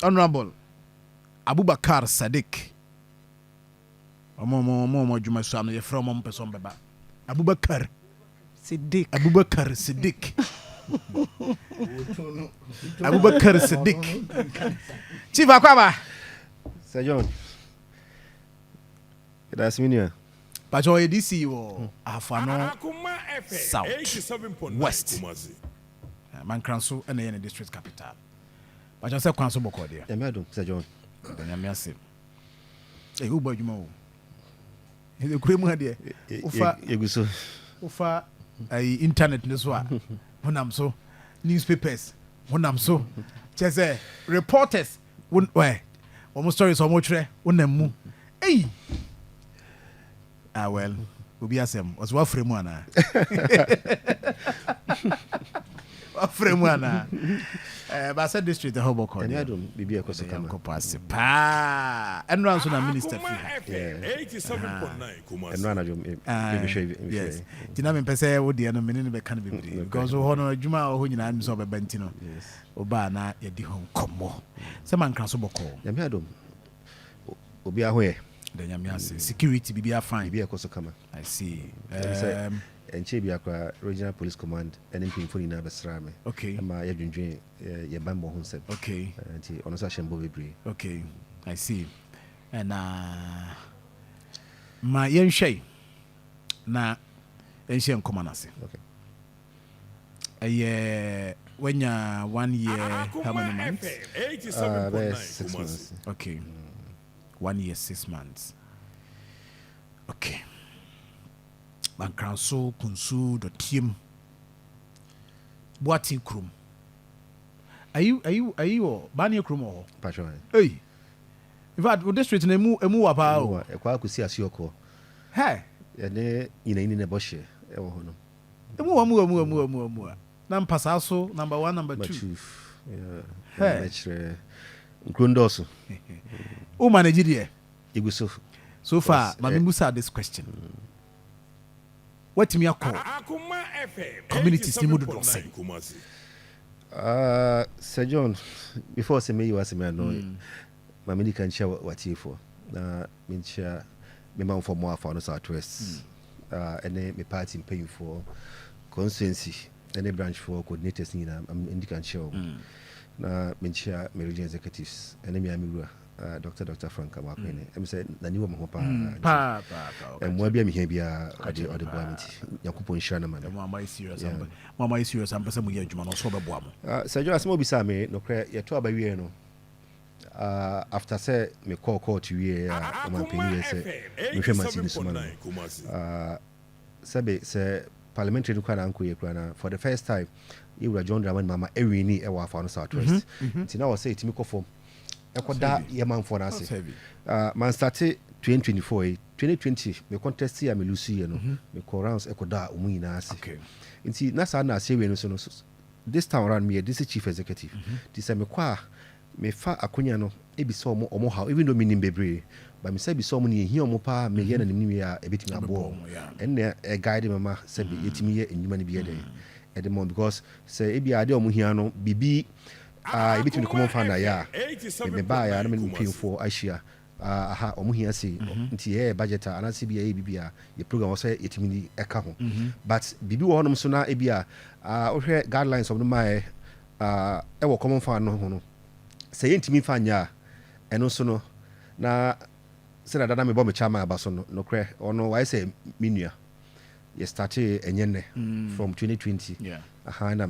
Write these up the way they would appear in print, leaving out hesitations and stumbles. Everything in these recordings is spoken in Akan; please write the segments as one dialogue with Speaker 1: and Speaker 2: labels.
Speaker 1: Honorable Abubakar Sedik. Omo juma so am ye from mom person beba. Abubakar
Speaker 2: Sedik.
Speaker 1: Abubakar Sedik. Abubakar Sedik. Chief Akoma.
Speaker 3: Sir John. That's me.
Speaker 1: Pacho DCE wo Ahafo South West. Mankranso and the district capital. Pacho say kwanso boko dia.
Speaker 3: Yamado Sir John.
Speaker 1: Nyame ase. Eh wo badwuma wo. He kuremu ha dia. Ufa
Speaker 3: Eguso.
Speaker 1: Ufa internet ne so a honam so newspapers honam so chese reporters won we almost stories omo tire wonam mu eh well obi asem was wa fremu ana wa fremu ana ba said district the hobo call
Speaker 3: I don't bibi ekoso kama
Speaker 1: ko pass pa enran so na minister fi ha
Speaker 4: 87.9 Kumasi
Speaker 3: enran na jom
Speaker 1: yes tina me pese wo de no menene be kan bibiri because ho no adwuma ho nyina nso be banti no oba na ye di ho komo se man kan so boko
Speaker 3: yame adom obi ahoye
Speaker 1: the nyame ase security bibi afine
Speaker 3: bibi ekoso kama
Speaker 1: I see
Speaker 3: enche bi akwa regional police command ene mpimfoni na besra me
Speaker 1: okay
Speaker 3: ma ye dwendwen ye bambo ho nsem
Speaker 1: okay
Speaker 3: anti ono sa shembo bebre
Speaker 1: okay I see and ma yenhwe na enhwe nkoma nase
Speaker 3: okay
Speaker 1: when you 1 year how many months
Speaker 4: 87.9 Kumasi
Speaker 1: okay 1 year 6 months okay Mankranso kunsu do team boating krum are you bani krum o
Speaker 3: pacho
Speaker 1: hey in fact with district na emu wa pa o
Speaker 3: e kwa akusi asioko
Speaker 1: hey
Speaker 3: ene ina ne boshe e wo hono
Speaker 1: emu na mpasa so number 1 number 2
Speaker 3: yeah hey nkundoso
Speaker 1: o manage there
Speaker 3: iguso
Speaker 1: so far mami musa this question what me call
Speaker 4: Akoma FM
Speaker 1: communities ni mudu do say
Speaker 4: Kumasi
Speaker 3: Sir John before say me you ask me no mami kan share what you for na me share me man for more for no Southwest ene me party paying for constituency ene branch for coordinators ni na indican share na me share me region executives ene me amira Dr. Frank Amakwene em say na niwo mo pa mo bia me hia bia ade boamenti yakupon hira na man
Speaker 1: mo am serious am pese mo ye adwuma no so be boa mo
Speaker 3: Sir John asmo bi sa me no kre ye to abawie no after say me call to we o man peni say me hwe machine so man sabe say parliamentary kwa na anko ye kwa na for the first time you were John Draman mama ewini e wa afa no Southwest tina wo say itimi ko form ekoda ye man for na say man start 2024 2020 me contest ya me lusu ye no me call rounds ekoda omu nyina ase nti na sa na ase we no so no this time around me this chief executive this me kwa me fa akonya no e bi so omo how even though me nim bebre but me say bi so omo ne hi omo pa me ye na nim nim ya e betimi abo enne e guide mama say be yetimi ye enwuma ne bi ye den e de mo because say e bi ade omo hia no bibi e betimi common fund ya me ba ya na me mpimfo ahia aha omo hia say nti ye budget ana se bi ye bibia ye program so yetimi ni e ka ho but bibi wo honom so na e bi o hwe guidelines of no mai e wo common fund no ho no say yentimi fanya eno so no na se na dada me bo me chama abaso no kre ono why say minua ye started enyene from 2020 na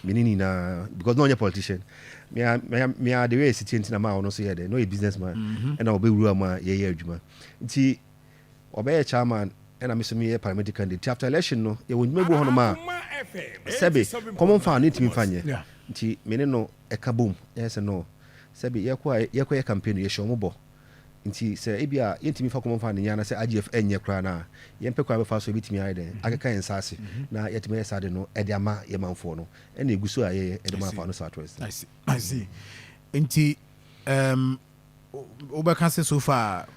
Speaker 3: menini na because no only politician me the way city na ma ono so here no a businessman and obe wuru ma ye adwuma nti obe chairman and me so me parliamentary candidate after election no ye wonjuma bu hono ma sebe common fund ntimi fanye nti mene no e kabom yes no sebe ye campaign ye show mo bo nti se ebia yentimi fa common fund nya na se AGF enye kra na ye mpe kwa be fa so bitimi ayi den akeka ensase na yetimi ye sade no e de ama ye manfo no e na eguso aye e de ma fa no Southwest
Speaker 1: I see nti obeka se so far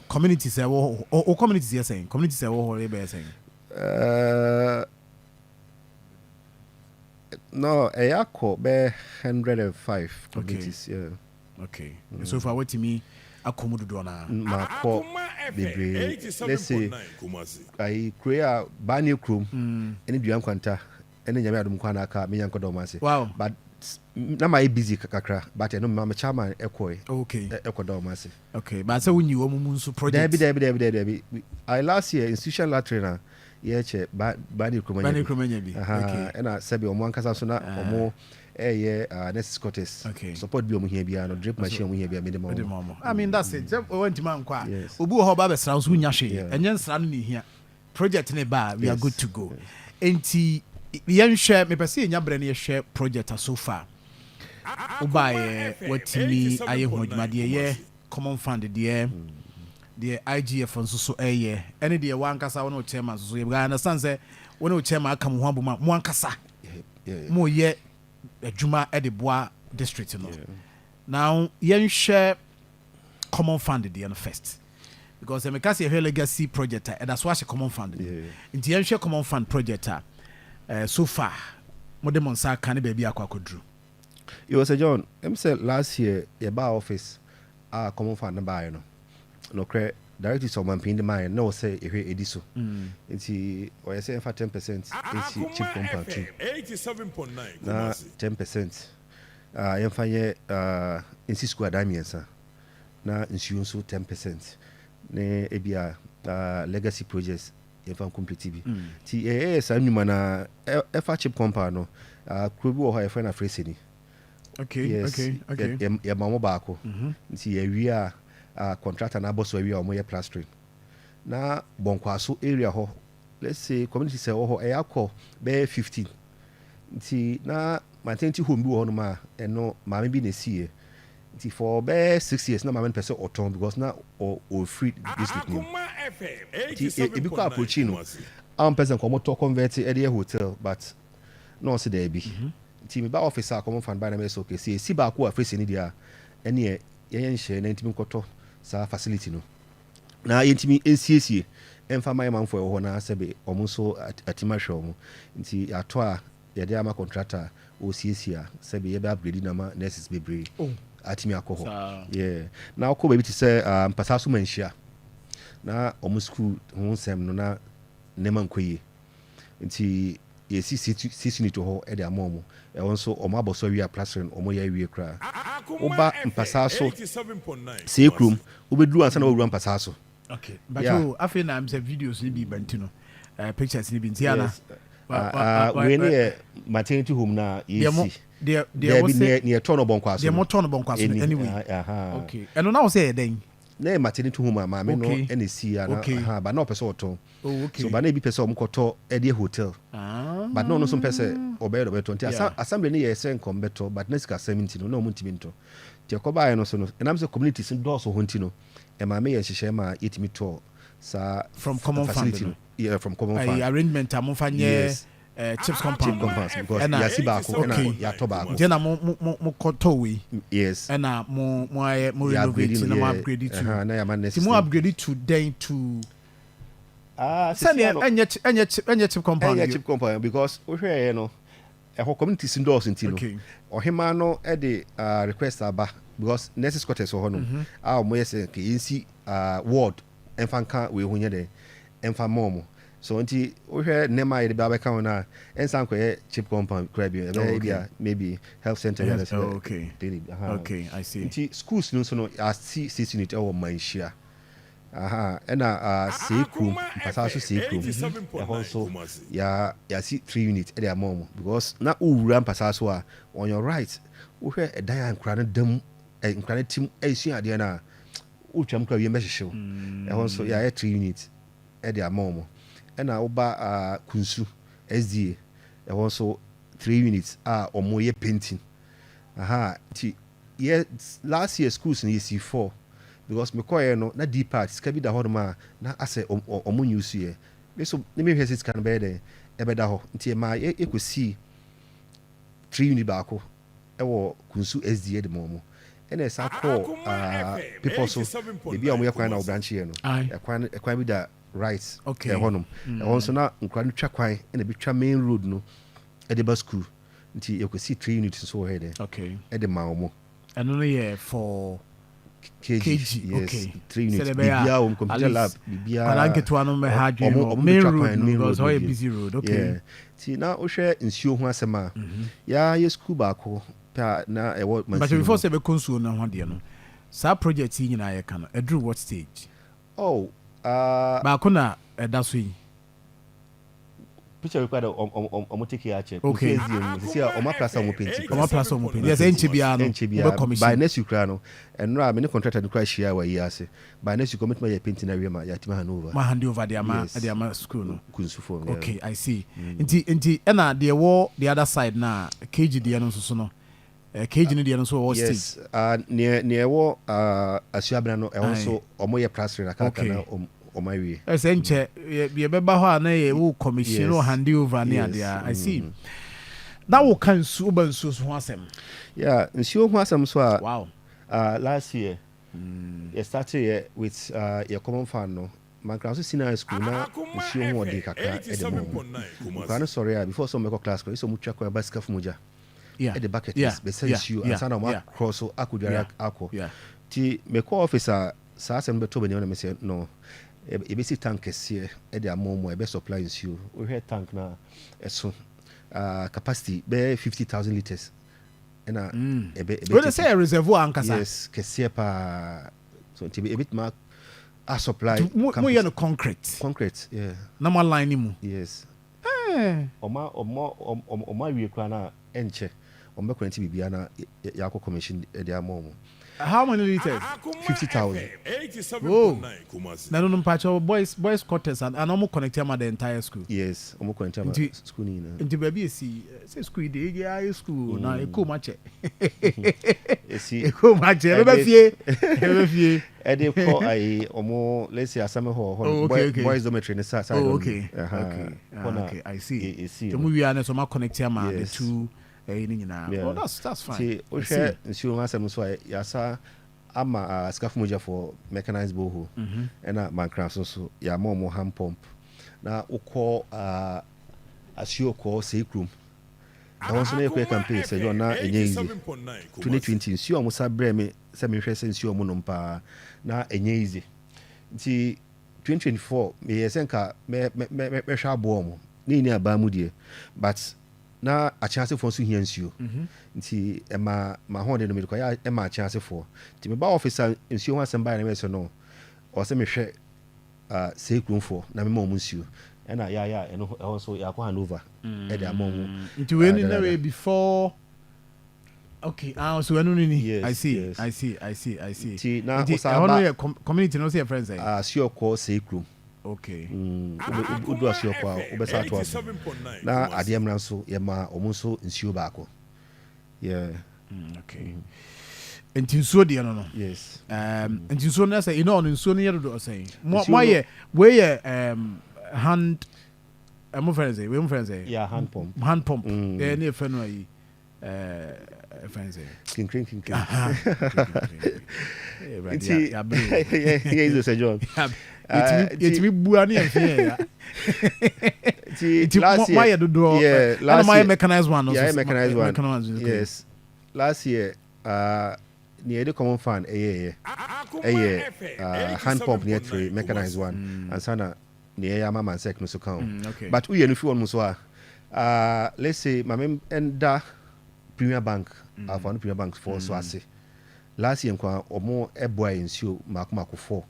Speaker 1: communities e wo o communities ye saying communities e wo ho e be saying
Speaker 3: No, Ayako be 105 communities.
Speaker 1: Okay.
Speaker 3: Yeah.
Speaker 1: Okay. So far, what to me, Akoma do na.
Speaker 3: Mako bebre. Let's say I create bani krum. Any duam kwanta. Any nyame adum kwana ka me yanko domase.
Speaker 1: Wow.
Speaker 3: But na my busy kakra. But no me chairman ekoi.
Speaker 1: Okay.
Speaker 3: Ekɔ domase.
Speaker 1: Okay. But say when you omumunsu project.
Speaker 3: Debi. I last year institution la trainer. Yeah, che bani krum
Speaker 1: bi.
Speaker 3: Okay. And I said omo ankasa so na omo next Scottish support bi omo here bia no drip machine omo here bia minimum.
Speaker 1: I mean that's it. Went man kwa.
Speaker 3: Yes.
Speaker 1: Obi ho ba be sra so nya hwe. Enye nsra no ni hia. Project ne ba we are good to go. Enti yen share me pese nya bre ne share project so far. Oba watimi aye ho adwuma de ye common fund de the IGF nso so ene de wan kasa wona chairman so ye understand say wona chairman aka mo aboma mo ankasa mo ye adwuma e de boa district no now yen share common fund de no first because me kase a legacy project that's why she common fund nti yen share common fund project so far mo de monsa kan be akwakodru
Speaker 3: you was a John say last year your bar office common fund buy no cre directly so man pin the mind no say if ediso nti or say for 10% nti cheap compound
Speaker 4: 87.9
Speaker 3: na 10% yemfa ye nsi school adamiensa na nsuo so 10% ne ebia legacy projects yemfa complete bi ti sa nyuma na efa cheap compound no krobi wo ha efra na freseni
Speaker 1: okay.
Speaker 3: ya mamo baako nti ya wi contractor na boss we o moye plastering na bonkwaso area ho let's say community say ho eyakọ be 15 nti na maternity home bi ho no ma eno maame bi na sie nti for be 6 years na maame person oton because na o free district ni e bi ko approach no am person ko moto convert e hotel but no se there bi nti me ba officer common fan by na me so okay si ba ko afresi ni dia ene yen share na ntimi nkoto sa facility no na yentimi ensiesie emfa my man for ho na sebe omo so atima hwe omo nti ato a ye dey ama contractor o siesie a sebe ye be upgrade na ma nurses bebre atimi akoho yeah na akọ baby to say mpasa so manhia na omo school ho sem no na nema nkoye nti yesi sisi ni to ho e dey amomo e wonso omo aboso wi a plastering omo ya wi kra oba mpasa so se krum obeduru ansa na obeduru mpasa so
Speaker 1: okay but you afi na am say videos ni bi bantino pictures ni bi ntiana
Speaker 3: we ni maternity home na yesi
Speaker 1: they was
Speaker 3: near turn bonkwaso
Speaker 1: they mo turn bonkwaso anyway okay and now say den
Speaker 3: na maternity home ma me no NC na but no person oton so ba na bi person omkoto e dey hotel but no so person obedo beto nti assembly ni ye sen kombeto but na sika 70 no muntimi nto ti akoba ayo no so no enam se communities ndo so honti no e ma me ye hihye ma yetimi to sa
Speaker 1: from common fund
Speaker 3: yeah from common fund
Speaker 1: arrangement amfanye chips compound
Speaker 3: because yasi baako na ya to baako
Speaker 1: je na mo koto we
Speaker 3: yes
Speaker 1: na mo renovate na mo upgrade to
Speaker 3: na ya man next
Speaker 1: mo upgrade to then to send anya chip compound
Speaker 3: because we hear no e communities indoors ntino ohima no e de request aba because next Scottish ho no mo yes ke nsi ward enfanka we hunye de enfa momo so nti we hear nema e de ba ka na ensan ko chip compound crab maybe health center
Speaker 1: okay I see
Speaker 3: nti schools no so no see unit e wo manhia ena sekrum mpasa so sekrum also ya see 3 units e dey mom because na owura mpasa so a on your right wo hwe edan ankra dam ankra tim esu ade na utwam kra wie mehyew also ya 3 units e dey mom ena oba kunsu SDA also 3 units omoye painting ti last year schools ni C4 because me koye no na deep part ska bi da ho ma na ase omo news ye me so me hwe sit kan be de e be da ho nti ma ekosi 3 unit baako e wo kunsu SDA de momo ene sa ko people so e bi omo ye kwan na branch ye no e kwan bi da right e honum e won so na nkran twa kwan ene bi twa main road no e de ba school nti you could see 3 units so here there
Speaker 1: okay
Speaker 3: at the maomo
Speaker 1: and only for
Speaker 3: kg yes
Speaker 1: okay
Speaker 3: 3 units
Speaker 1: So
Speaker 3: bibia
Speaker 1: at
Speaker 3: computer lab
Speaker 1: least
Speaker 3: bibia
Speaker 1: Palanke to one me hardware main road because how a busy road okay
Speaker 3: yeah ti na o hwe nsuo ho asema ya ye school ba ko pa na e what man
Speaker 1: but before say be consume na ho de no sa project yi nyina ye kan edru what stage
Speaker 3: oh
Speaker 1: ba ko na eda so yi
Speaker 3: picture required omo take ya check
Speaker 1: okay
Speaker 3: see omo plaza omo paint
Speaker 1: Oma plus omo pay yes enchi bia no be commission
Speaker 3: by next week no and no me ne contractor no crash here wa yi ase by next week commitment ya paint na wiema ya tima hand over
Speaker 1: ma hand over the ama school no
Speaker 3: kunsufo
Speaker 1: okay I see nti ena the war the other side na kg de no so no kg ne de no so what stage
Speaker 3: yes near wo asuabra no e won so omo ye plaster na kaka na omawie
Speaker 1: ese nche ye beba ho na ye wo commission or hand over na dia I see that will can su ban su ho asem
Speaker 3: yeah nsuo ho asem so a
Speaker 1: wow
Speaker 3: last year you started with your common fan no Mancrown senior school na nsuo ho de kakra e de mo kan sorry before some make class ko so mu twa ko basket muja
Speaker 1: yeah
Speaker 3: the bucket is be say issue and sana ma cross so akudwara akọ ti me call officer sa asem be to be na me say no e be si tank ese e de amomo e be supply issue we hear tank na eso capacity be 50,000 liters na e be
Speaker 1: we say a reservoir ankasa
Speaker 3: yes kese pa so ti e bit ma a supply
Speaker 1: mo ye no concrete
Speaker 3: yeah
Speaker 1: normal line ni mu
Speaker 3: yes oma wie kwa na enche ombe kwenti bibia na yakọ commission e de amomo
Speaker 1: how many liters
Speaker 3: 50,000
Speaker 1: oh na no mpacho boys quarters and almost connect am the entire school
Speaker 3: yes almost connect am school ni na
Speaker 1: nti baby esi say school dey high school na Akoma che
Speaker 3: esi
Speaker 1: Akoma che be fie
Speaker 3: e dey call ai omo let's say asame ho boys dormitory ni side
Speaker 1: okay I see so we are na so ma connect am the two oh that's fine
Speaker 3: see o share nsuo asem so yasa ama scarf moja for mechanized borehole and Mancrown so ya mo hand pump na ukọ asio ko sekrum na won so na ekwe campaign say you na enye easy 2020 nsuo mo sabre me se me hwese nsuo mo no mpa na enye easy nti 2024 me yesenka me hwa abo mo ni aba mu die but na a chance for so hiansuo nti ema ma honde no me ko ya ema chance for nti me ba officer nsuo ho asem na me so no o se me hwe sekrum for na me ma mu nsuo ena ya eno also ya ko hand over e de amon
Speaker 1: nti we ni na we before okay so we no ni
Speaker 3: yes,
Speaker 1: I see
Speaker 3: yes.
Speaker 1: I see
Speaker 3: nti na
Speaker 1: osaba community no say friends
Speaker 3: sio ko sekrum
Speaker 1: okay
Speaker 3: udu asio kwa obesa to na adiem na so ye ma omunso nsuo baako yeah
Speaker 1: okay nti nsuo de no
Speaker 3: yes
Speaker 1: nti nsuo na say ino nsuo no ye do say mo ye we ye hand mo friends
Speaker 3: yeah hand pump
Speaker 1: eh na fe no ayi friends
Speaker 3: king
Speaker 1: nti
Speaker 3: yeah is Sir John
Speaker 1: it's me bua na fe ya
Speaker 3: ti last year
Speaker 1: my do
Speaker 3: last
Speaker 1: my mechanized one
Speaker 3: yeah mechanized one yes last year near the common fan hand pump near 3 mechanized one and sana near ya mama sek no so count but we no fi one so let's say my enda Premier Bank Afan Premier Bank for so ase last year kwa omo eboa ensio makoma 4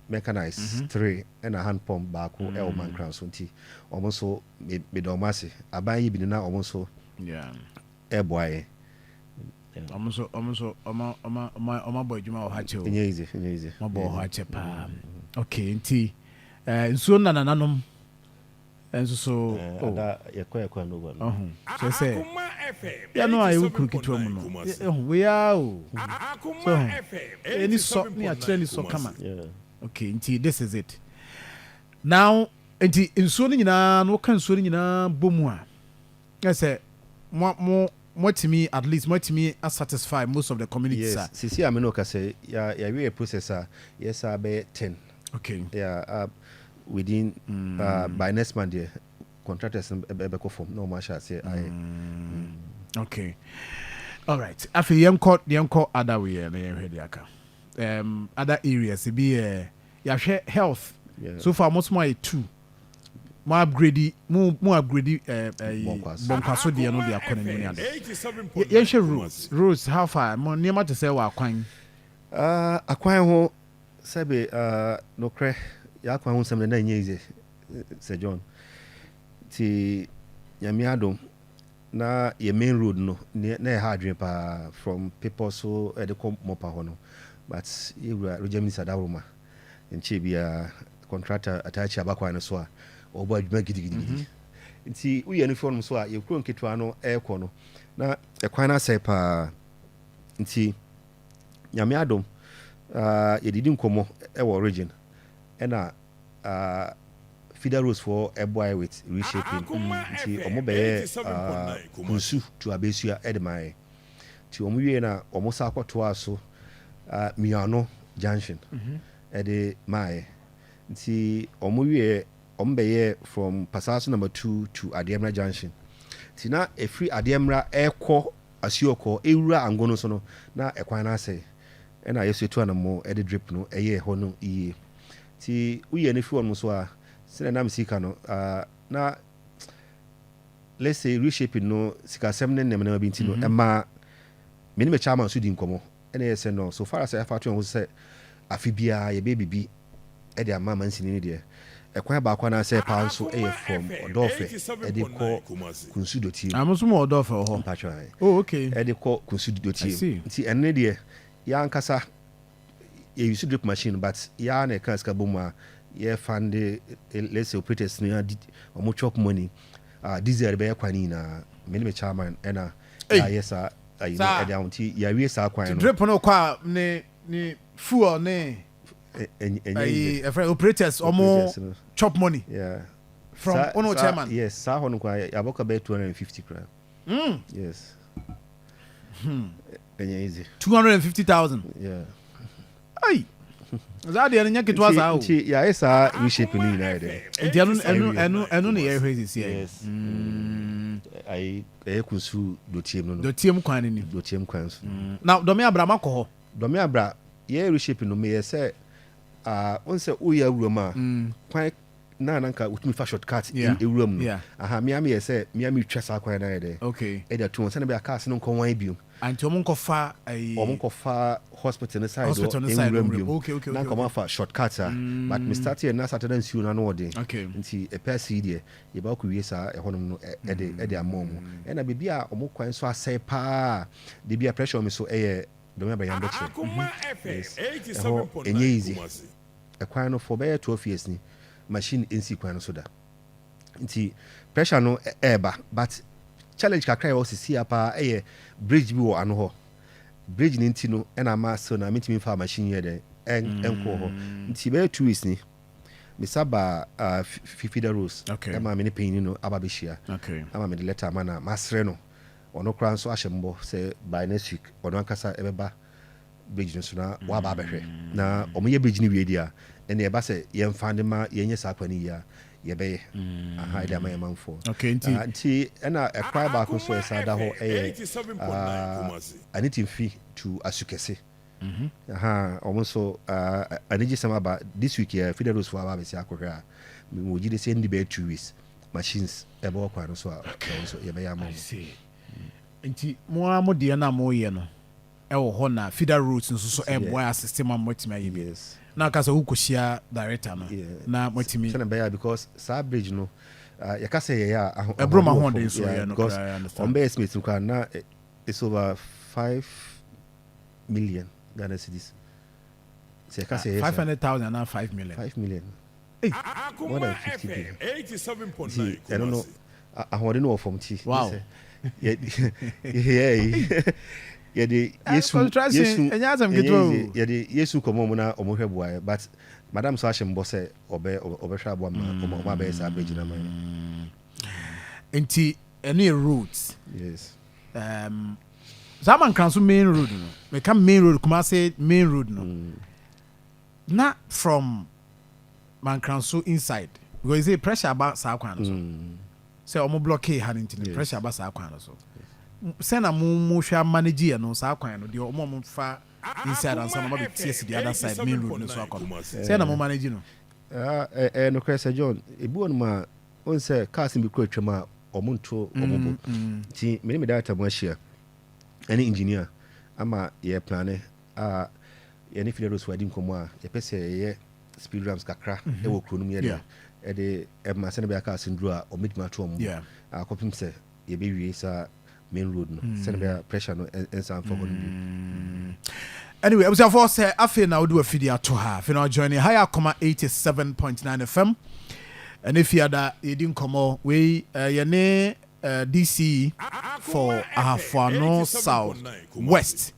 Speaker 3: mechanized 3 and a hand pump baako e Mancrown so nti omo so me do mase aban yi bi na omo so
Speaker 1: yeah
Speaker 3: eboa e
Speaker 1: omo boy juma o hache o
Speaker 3: easy
Speaker 1: mo bo hache pa okay nti nsuo na nananom enso so
Speaker 3: da yakwa no ba
Speaker 1: so say ya no ayi ukuru kitwa mu no we ya o so any so ni actually so kama okay nti this is it now nti nsuo ni nyina no kan nsuo ni nyina bomu a say mo timi at least mo timi satisfy most of the communities
Speaker 3: yes sisi ameno ka say ya we processor yes be 10
Speaker 1: okay
Speaker 3: yeah within by next month contractors ebeko form no ma sha say
Speaker 1: okay all right afi yenko other way na yehwede aka other areas be ya hwe health so far most more 2 more upgrade bonkwaso de no de akona ni ade ye hwe roads how far mo niam to say wa kwan
Speaker 3: akwan ho sebe no kre ya akwan ho sem na nyeze Sir John ti yamiado na ye main road no na hard pa from people so e de come mopa ho no but you Roger Sadawuma nche bia contractor attach abakwa no so a obo adwuma gidigidi nti uye uniform so a ye kro nketwa no ekọ no na ekwan na sai pa nti yamiado ye didi nkomo e wo region ena feeder roads for a boy with reshaping nti omo be kunsu to abesua edmai ti omo wie na omo sa akwato aso miano junction ede mai nti omo wie omo be from Pasaso number 2 to Adiemra junction ti na e free Adiemra ekọ asioko ewura angono so no na ekwan na ase na yeso etu anamo ede drip no eye ho no iye ti uye ne fi won so a sina na msika no na let's say reshaping no sika 7 nem na binti no ema me me chairman so di nkomo ene yese no so far as I fatu won say afibia ye baby bi e de ama man sini ni de ekwan ba kwa na say pa so e from odofe e de ko kunsu doti
Speaker 1: amuso mo odofe ho oh okay
Speaker 3: e de ko kunsu doti nti ene de ya nkasa ye use drip machine but ya na kan ska boma ye fund let's say operators no omo chop money diesel be kwani na me chairman ena ya yesa ayi e down ti ya wie sa kwan no
Speaker 1: drip no kwa ne fuel ne operators omo chop money from ono chairman
Speaker 3: yes sa ho no kwa aboka be 250 kra yes easy
Speaker 1: 250,000
Speaker 3: yeah
Speaker 1: ai zadi anya kitwa za o
Speaker 3: ti ya esa reshape ni na ide
Speaker 1: enti enu ne ye hwezi si
Speaker 3: yes ai kunsu dotiem no
Speaker 1: dotiem kwan ni
Speaker 3: dotiem kwan so
Speaker 1: na domi abra makoho
Speaker 3: domi abra ye reshape no me ye say onse uya wuroma kwan na nanka utumi fa shortcut ewuram no aha me ye say me twesa kwan na ide
Speaker 1: okay
Speaker 3: e da tu se na be aka se no kon wan biom
Speaker 1: anti omunkofa
Speaker 3: hospital no side okay na come for shortcut but me start here na Saturday nsu na no dey nti e person dey e ba ku wie sa e honom no e dey amom e na bebi a omukwan so asai pa de bia pressure me so e do me ba yam beche
Speaker 4: Akoma FM 87.9
Speaker 3: enye easy e kwan no for be 12 years ni machine nsi kwan no so da nti pressure no eba but challenge kakra yo sisi apa bridge bi wo ano ho bridge ni ntino na ma so na metimi fa machine ye de enko ho nti be 2 weeks ni misaba feeder rows ma me ni pain no aba be hia ama me de letter ma na masre no ono kran so ahembo say by next week ono ankasa ebeba bridge no so na wa ba behwe na omoye bridge ni wie dia ene e ba say ye mfande ma ye nye sakwani ya yebe aha ida ma yamanfo
Speaker 1: okay
Speaker 3: nti na ekwa ba ko so esada ho anything fee to asukese aha almost aniji sama ba this week here feeder roads for aba be si akohwa me woji de say ndi be 2 weeks machines ebe okwa no so so yebe yamam
Speaker 1: nti mo amode na mo ye no e wo ho na feeder roads nso so e boy system am motimi ayi
Speaker 3: yes
Speaker 1: na kasa hukoshia director no na motimi
Speaker 3: tell them because sa bridge no ya kasa ye ya
Speaker 1: ebroma ho dey so ya no I understand
Speaker 3: on base smith kwa na it's over 5 million Ghana cedis so ya kasa ye
Speaker 1: 500,000 na 5 million
Speaker 3: 5 million
Speaker 4: Akoma FM 87.9
Speaker 3: I don't know ahode no from tea
Speaker 1: wow
Speaker 3: yeah yede yesu
Speaker 1: enyazam gitwo
Speaker 3: yede yesu komo mu na omohwe boa but madam so ahye mbose obehwe abo ma oma be sa bridge na man
Speaker 1: enti any routes
Speaker 3: yes
Speaker 1: zaman kan so main road no me come main road kuma say main road no not from man kan so inside because say pressure about sa kwan so say omo blockade ha nti pressure ba sa kwan no so say na mo hwa manage no sa kwan no de omo fa inside and some be TS the other side main road no so akọ say na mo manage no
Speaker 3: no Chris John ebu on ma on say cars be kro twema omo nto omo ti me data mo ahia any engineer ama ye plan ye ne file rosu adi nkomo a ye pese ye speed ramps kakra e wo kronum ye de e de e ma se ne be aka sindru a o midma to omo akopim se ye be wie sa main road no se ne be pressure no ensan for go
Speaker 1: anyway was for say afi na we do a video to her if you now joining higher Akoma 87.9 FM and if you ada ye din komo we ye ne DCE for Ahafo no south west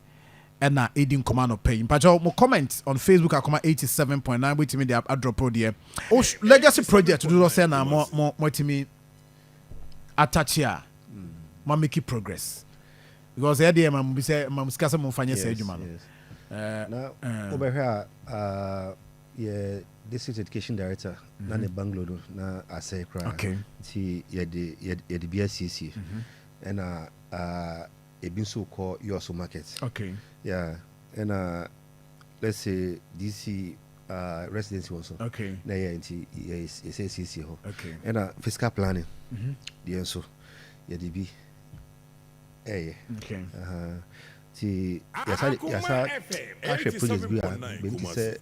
Speaker 1: and na Edin Command of pay. But mo comment on Facebook Akoma 87.9 with me the drop there. Oh legacy project to do say na more to me attach here. Ma make progress. Because here dey mam be say mam skasa mo fanya say adwuma no.
Speaker 3: Now over here yeah district education director na ne Bangalore na asay kra.
Speaker 1: Okay.
Speaker 3: Ti ye the BSCC and a been so called your market.
Speaker 1: Okay.
Speaker 3: Yeah. And let's say DC residency also.
Speaker 1: Okay.
Speaker 3: Na yes CC ho.
Speaker 1: Okay.
Speaker 3: And fiscal planning. The so yeah DB. Eh.
Speaker 1: Okay.
Speaker 3: Ti yasa actually project bi a be say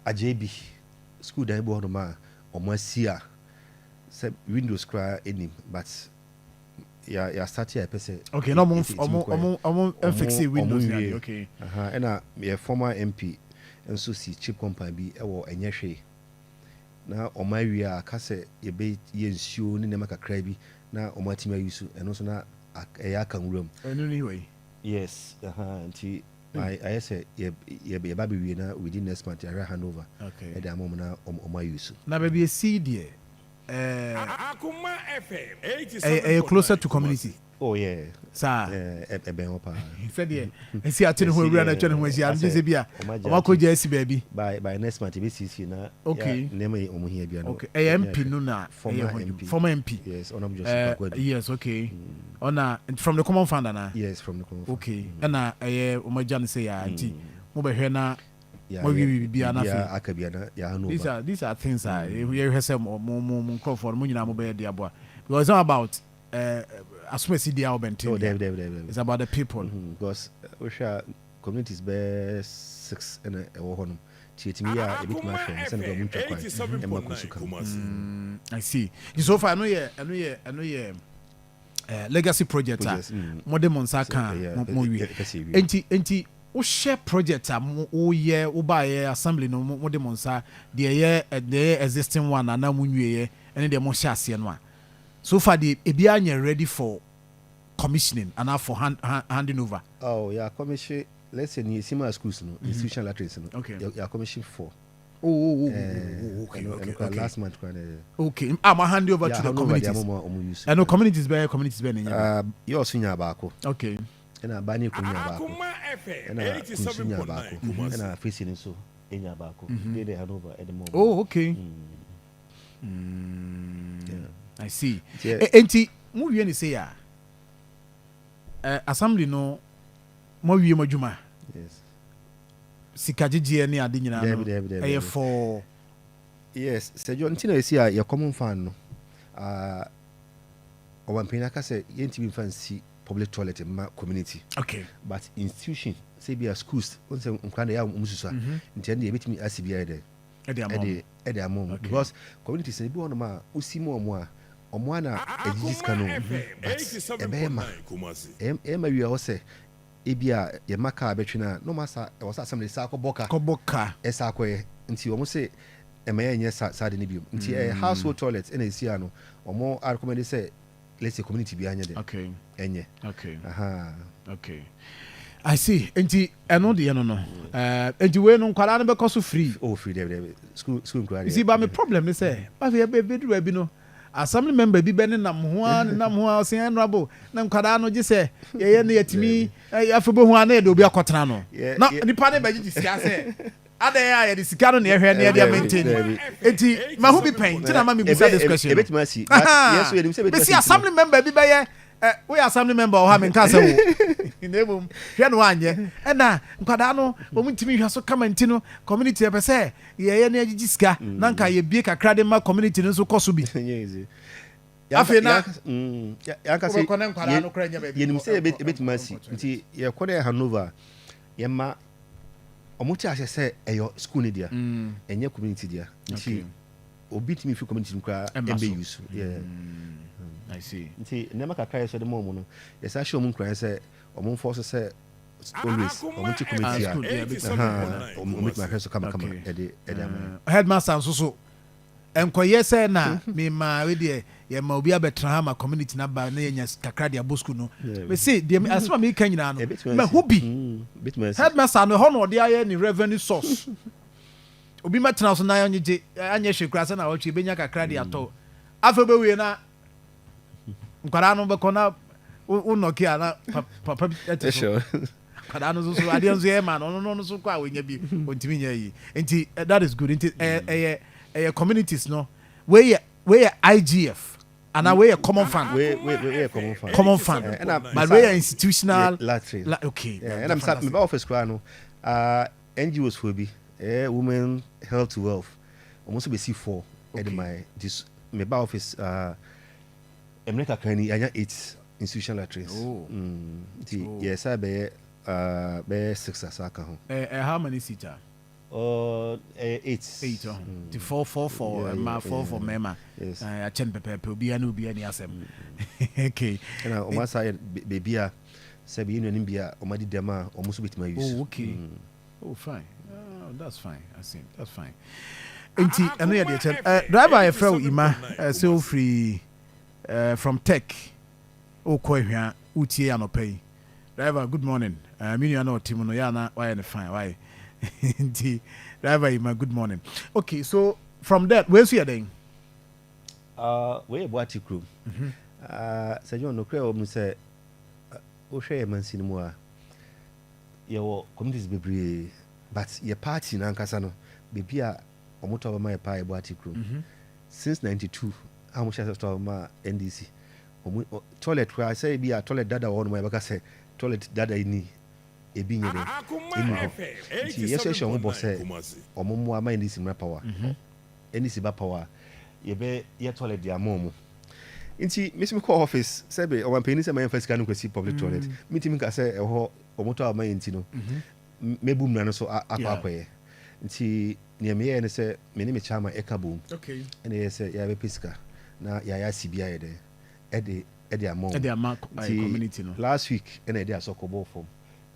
Speaker 3: AJB school dan bo no ma omo asia say windows cry enim but ya start here person
Speaker 1: okay no mo fix windows here okay
Speaker 3: and your former MP enso si chip company bi e wo enyehwe na omawi a ka say ye be ye nsuo ni nema kakra bi na omatima yusu eno so na ya kan room
Speaker 1: anyway
Speaker 3: yes anti I say ye baby we na within next month I hand over
Speaker 1: okay
Speaker 3: e da mom na omayusu
Speaker 1: na baby see there
Speaker 4: Akoma FM 87
Speaker 1: closer to community.
Speaker 3: Oh yeah.
Speaker 1: Sir.
Speaker 3: Ben opa.
Speaker 1: He said yeah. And see atene ho ewura na twene ho asi am say bia. O ma ko je asi baby.
Speaker 3: By next month be CC na.
Speaker 1: Okay.
Speaker 3: Name omo here bia no.
Speaker 1: Okay. MP no na former MP.
Speaker 3: Yes, on just
Speaker 1: yes, okay. Ona from the common fund na.
Speaker 3: Yes, from the common fund.
Speaker 1: Okay. Na o ma jan say ya anti. Mo be hwe na these are things you hear some more for money mo be there boy because it's not about as we see the album it's about the people
Speaker 3: because we share communities be 6 and a honum tietimi ya a bit much and go muncha kwa
Speaker 1: I see so far I know legacy project mo demonsaka kan mo wi enti o share project o ye o ba ye assembly no mo demonsa the existing one and na mo nwie and the mo share ase no so far the ebia anya ready for commissioning and for handing over.
Speaker 3: Oh yeah, commission. Let's say in similar schools no institutional latrines no.
Speaker 1: Okay.
Speaker 3: Yeah, commission 4.
Speaker 1: Okay.
Speaker 3: Last month
Speaker 1: okay. I'm hand over to the communities. I know communities be
Speaker 3: you also nya baako.
Speaker 1: Okay.
Speaker 3: And bani kunya baako.
Speaker 4: And 87
Speaker 3: and facing so enya baako. They hand over at the moment.
Speaker 1: Oh, okay. I see. Enti mu wie ni say ya. Assembly no mo wie madwuma.
Speaker 3: Yes.
Speaker 1: Sikajije ni ade nyina no. For
Speaker 3: yes, say John Tina is here your common fan no. Owampina ka say yenti fancy public toilet in my community.
Speaker 1: Okay.
Speaker 3: But institution say be a schools once nkwana ya umususa ntende ebetimi asibia there. Ede amom because community say be one ma usimo omo na ejis kanu ema wi o say ebia ye maka abetwena no masa e was assembly sa koboka esa akoye nti omo say ema ye sa de ne biom nti household toilet ena isia no omo recommend say let's say community bi anya de
Speaker 1: okay
Speaker 3: enye
Speaker 1: okay okay I see enti eno de no enti we no kwala no be cost free
Speaker 3: free there school kwala
Speaker 1: see ba me problem is say ba be duru abi no assembly member bi be ne nam ho say honorable na kwala no gi say ye ne yatimi afebe ho ana e de obi akotena no na nipa ne be gi sia say Ada ya de sika no na ehwe na ya maintain. Enti ma hu bi pen, ti na ma me bisa this question.
Speaker 3: Yes, we dem say
Speaker 1: be assembly member bi be ye we assembly member o ha me nka se wo. Inebum, hwe no anye. E na nkwada no, wo mutimi hwa so comment no, community e be say ye na agigi sika, na nka ye bie kakra de ma community no so koso bi. Afi na
Speaker 3: ya ka say ye nim say ebetima si. Nti ye kwada Hanover ye ma omuti ase say eyo school ni dia enye community dia. Nti obi timi fi community nkra embe use. Yeah.
Speaker 1: I see.
Speaker 3: Nti nema kakra ye so de mo no. Yes I show mo nkra say omo force say always omuti community a. Omuti ma so kama ede
Speaker 1: headmaster so enkoye say na me ma we de ye ma obi abetra ha ma community na ba na yenya kakra de abosku no we say de asema me kan nyina no ma hobi headmaster no hono de aye ni revenue source obi matena so na anye hwekura say na wo twe benya kakra de ato afa be we na nkwara no be kona unoki ana papa eteso kwara no so ade nzo ye ma no so kwa wenya bi ontimi nya yi enti that is good enti communities no we IGF and we common fund
Speaker 3: we common fund
Speaker 1: but we institutional
Speaker 3: okay and I'm start my office kwa no NGOs for be women health to wealth almost be C4 at my this my office America kani anya 8 institutional latrines yes I be 6 asaka ho
Speaker 1: how many seats
Speaker 3: 8
Speaker 1: the 4 ma 4 for mema I chen pepe obi ani asem okay
Speaker 3: na o ma say baby a say be inu bia o ma di dem a o muso betima use
Speaker 1: okay fine that's fine I see that's fine enti eno ye de chen driver e frau ima so free from tech o ko hwa utie anopai driver good morning me no team no ya na why na fine why driver Ima, good morning. Okay, so from that, where's you then?
Speaker 3: We Boati crew. Sir John no clear me say o share man cinema. Your communities be but your party na nkasa no baby a omoto ba my pa Boati crew. Since 92, how much has to ma NDC. Toilet where I say be a toilet dada on my baka say toilet dada ini ebi nyere inu ho nti yeso ehwe mo say omomo ama ndisi mra power ndisi ba power ye toilet dia momo nti mesi me call office say be o man peni say my first can kwesi public toilet meeting ka say eho omoto ama nti no mebu mra no so akwaye nti ne me ye ne say me ni me chama ekabom
Speaker 1: okay
Speaker 3: ene ye say ya be piska na ya sibia ye de ede ama
Speaker 1: community no
Speaker 3: last week ene ede asokobo form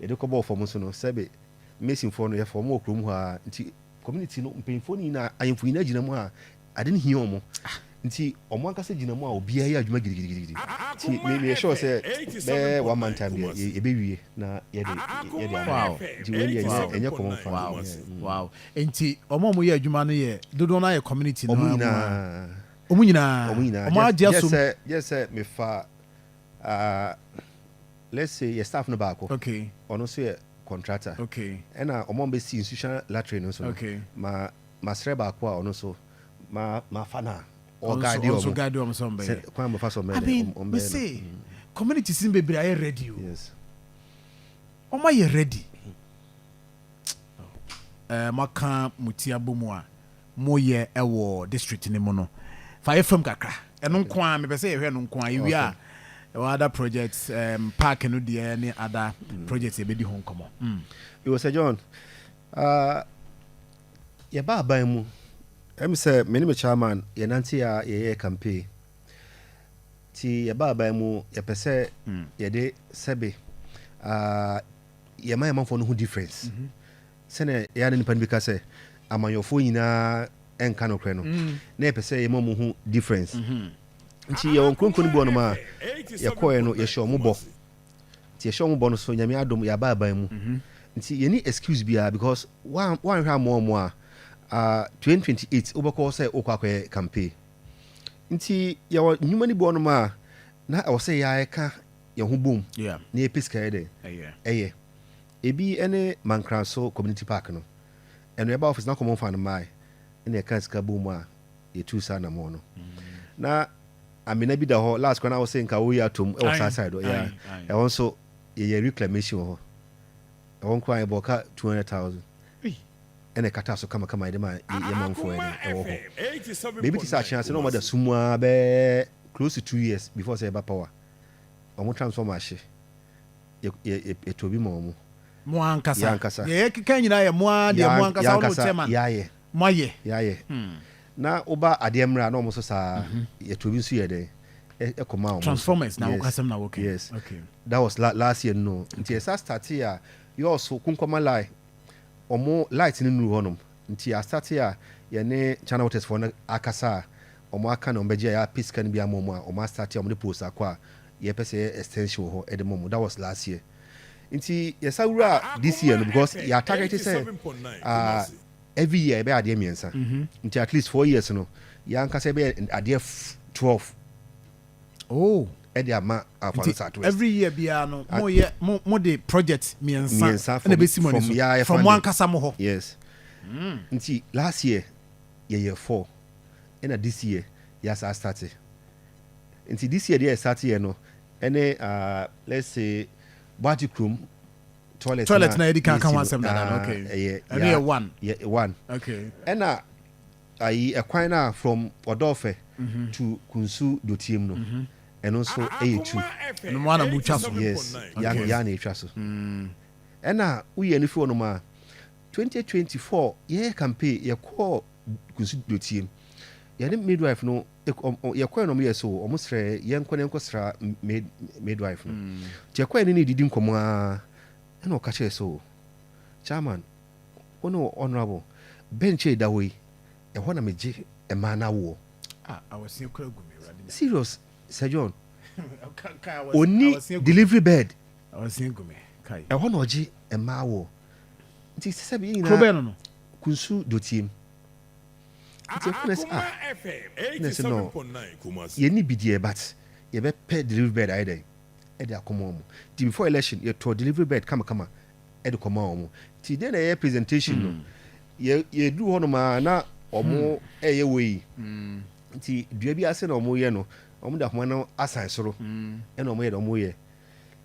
Speaker 3: ede kobo form so no sebe messing for no ye form okrom ho a nti community no mpemfo ni na ayemfo ni agina mu a ade ne hia omo nti omo anka se gina mu a obi ya adwuma gidigidi nti me sure say be one man time ye be wie na ye de
Speaker 1: wow
Speaker 3: nti we ye enye common fan
Speaker 1: wow nti omo mo ye adwuma no ye dodo na ye community no
Speaker 3: omo nyina
Speaker 1: omo agya so
Speaker 3: yes me fa let's say your staff no back
Speaker 1: okay
Speaker 3: ono so ye contractor
Speaker 1: okay
Speaker 3: and omo be see institutional latrine no so
Speaker 1: okay
Speaker 3: ma sre back a ono so ma fana or guide
Speaker 1: om some be
Speaker 3: kwa mo fa so
Speaker 1: I mean we say community sin be bra ready
Speaker 3: yes
Speaker 1: omo ye ready maka mutia bomu a mo ye ewo district ni mo no fa FM kakra eno nko a me be say ye hwe no nko a wi a other projects park no dey any other projects e be di hon komo
Speaker 3: it was a John ye ba ban mu em say me ni me chairman ye nanti ya ye campaign ti ye ba ban mu ye pese ye de sebe ye man for no difference sene ya ni pan bi ka say amanyofo nyina enka no kre no na ye pese ye mamu hu difference nti ye wonkronkron bo no ma ye koye no ye show mo bo ti ye show mo bo no so nyame adom ya ba ban mu nti ye ni excuse bia because one hwa mo a 2028 obako say okwa campaign nti ye nyuma ni bo no ma na o say ya eka ye ho bom
Speaker 1: na
Speaker 3: ye piska ye de ebi ene Mankraso community park no and we office na come fan mai na ka sika bo mu a ye tu sa na mo no na amina bi da ho last one I was saying ka wo ya tom e was side yeah e won so ye reclamation ho e won kwa e boka 200,000 ene kata so kama ide ma ye manfo e wo ho maybe ti sa chance no mo da sumwa be close to 2 years before say ba power omo transformation ye tobi mo ankasa
Speaker 1: ye kika nyina ye mo ankasa no chairman
Speaker 3: ye
Speaker 1: moye
Speaker 3: na oba ademra na omo so sa ye tobi nso ye de Akoma omo
Speaker 1: transformers na wakasem na working
Speaker 3: yes okay that was last year no nti esa start here you also kunkoma lie omo light ni nuru honom nti a start here ye ne channel waters for na akasa omo aka na ombeje ya piska ni bia momo a omo start here omo de post akwa ye pese extension ho e de momo that was last year nti yesa wura this year no because ya target say every year be ade miensa nti at least 4 years no ya nka say be ade 12
Speaker 1: oh
Speaker 3: ede ama afan South West
Speaker 1: every year bia no mo the project miensa na be simon from one kasa mo ho
Speaker 3: yes nti last year ye 4 and this year yes I started nti this year they start here no any let's say bathroom toilet
Speaker 1: na edi kan wansem na okay yeah
Speaker 3: one
Speaker 1: okay
Speaker 3: and ayi ekwan na from Odofe to Kunsu Dotiem no and also A2
Speaker 1: no mo na butwa so
Speaker 3: yes ya na etwa so and we any for no ma 2024 yeah campaign ye call Kunsu Dotiem ya ni midwife no ye kwa no me so omo sre ye nko sra midwife no je kwa ni didi nkomo a na o ka che so chairman ono honorable bench da we e ho na meje e ma na wo
Speaker 1: I was seeing kura gumi radin
Speaker 3: serious Sir John oni delivery bed
Speaker 1: I was seeing gumi kai
Speaker 3: e ho na oje e ma wo nti se bi nyina
Speaker 1: Kubeno no
Speaker 3: Kunsu Dotiem ye ni bidie but ye be pay delivery bed aide e de Akoma omo ti before election ye to delivery bed kama e de koma omo ti de na ye presentation no ye du ho no ma na omo e ye we ti dua bi ase na omo ye no omo da homa na asan soro e na omo ye de omo ye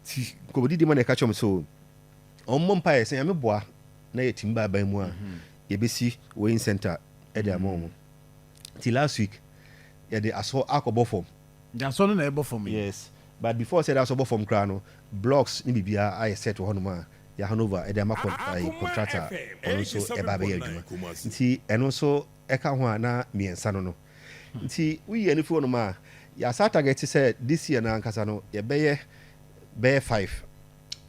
Speaker 3: ti ko didi ma na ka chom so omo mpa ye se ya me boa na ye timba ban mu a ye besi weighing center ede amomo till last week the aso akobo form
Speaker 1: the so no na ebo form
Speaker 3: yes but before said aso form kra no blocks ni bibia I set ho no ma ya Hanover ede ama contractor also eba be adwuma nti eno so eka ho na miensa no nti we ye ni fo no ma ya sa target say this year na nkasa no ye be 5